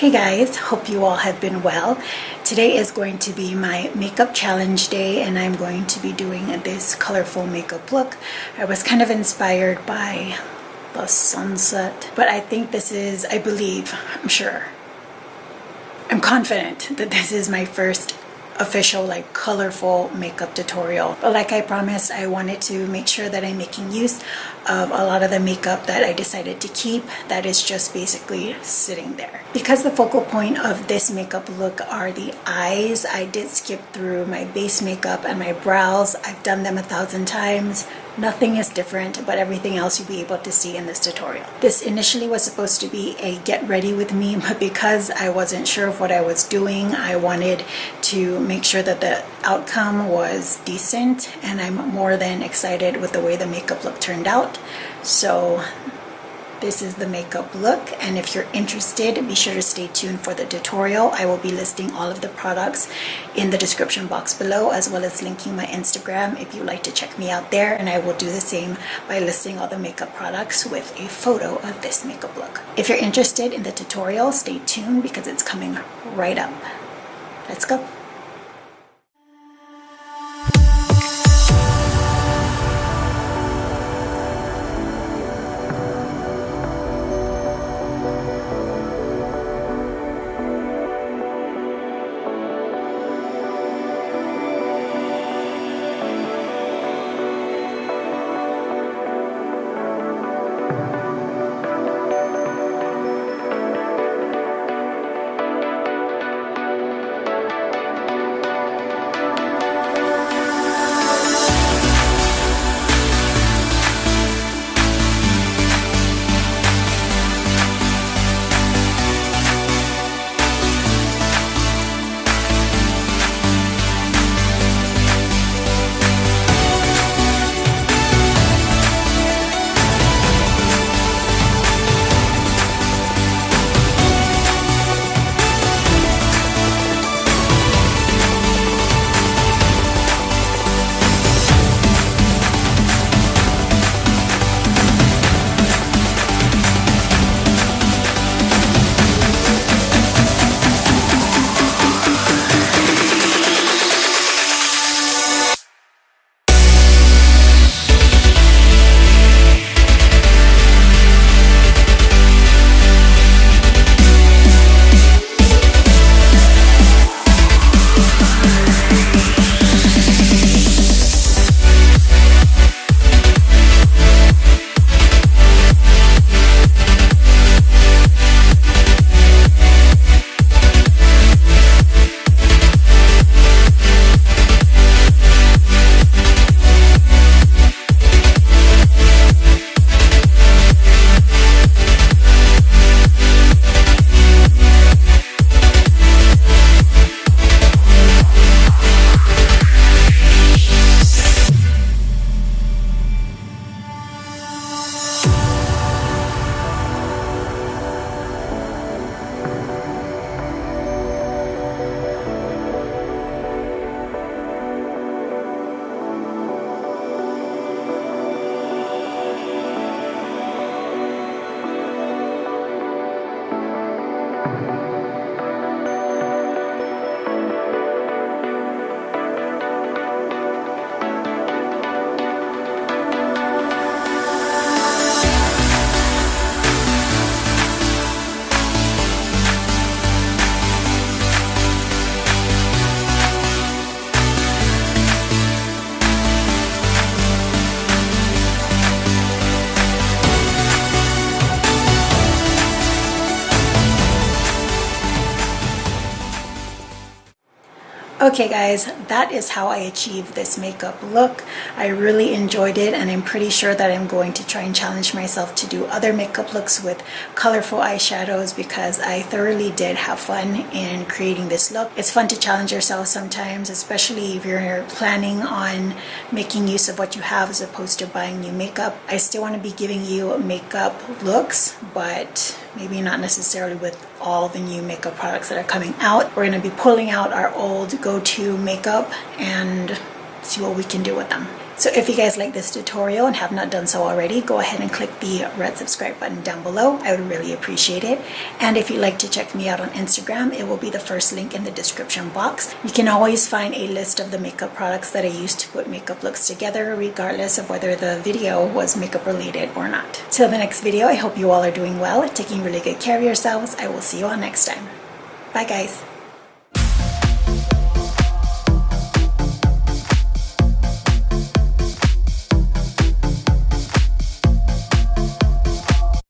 Hey guys, hope you all have been well. Today is going to be my makeup challenge day and I'm going to be doing this colorful makeup look. I was kind of inspired by the sunset, but I think this is, I'm confident that this is my first official colorful makeup tutorial. But like I promised, I wanted to make sure that I'm making use of a lot of the makeup that I decided to keep that is just basically sitting there. Because the focal point of this makeup look are the eyes, I did skip through my base makeup and my brows. I've done them 1,000 times. Nothing is different, but everything else you'll be able to see in this tutorial. This initially was supposed to be a get ready with me, but because I wasn't sure of what I was doing, I wanted to make sure that the outcome was decent, and I'm more than excited with the way the makeup look turned out. So this is the makeup look, and if you're interested, be sure to stay tuned for the tutorial. I will be listing all of the products in the description box below, as well as linking my Instagram if you'd like to check me out there, and I will do the same by listing all the makeup products with a photo of this makeup look. If you're interested in the tutorial, stay tuned because it's coming right up. Let's go. Okay guys, that is how I achieved this makeup look. I really enjoyed it and I'm pretty sure that I'm going to try and challenge myself to do other makeup looks with colorful eyeshadows because I thoroughly did have fun in creating this look. It's fun to challenge yourself sometimes, especially if you're planning on making use of what you have as opposed to buying new makeup. I still want to be giving you makeup looks, but maybe not necessarily with all the new makeup products that are coming out. We're going to be pulling out our old go-to makeup and see what we can do with them. So if you guys like this tutorial and have not done so already, go ahead and click the red subscribe button down below. I would really appreciate it. And if you'd like to check me out on Instagram, it will be the first link in the description box. You can always find a list of the makeup products that I use to put makeup looks together, regardless of whether the video was makeup related or not. Till the next video, I hope you all are doing well, taking really good care of yourselves. I will see you all next time. Bye guys.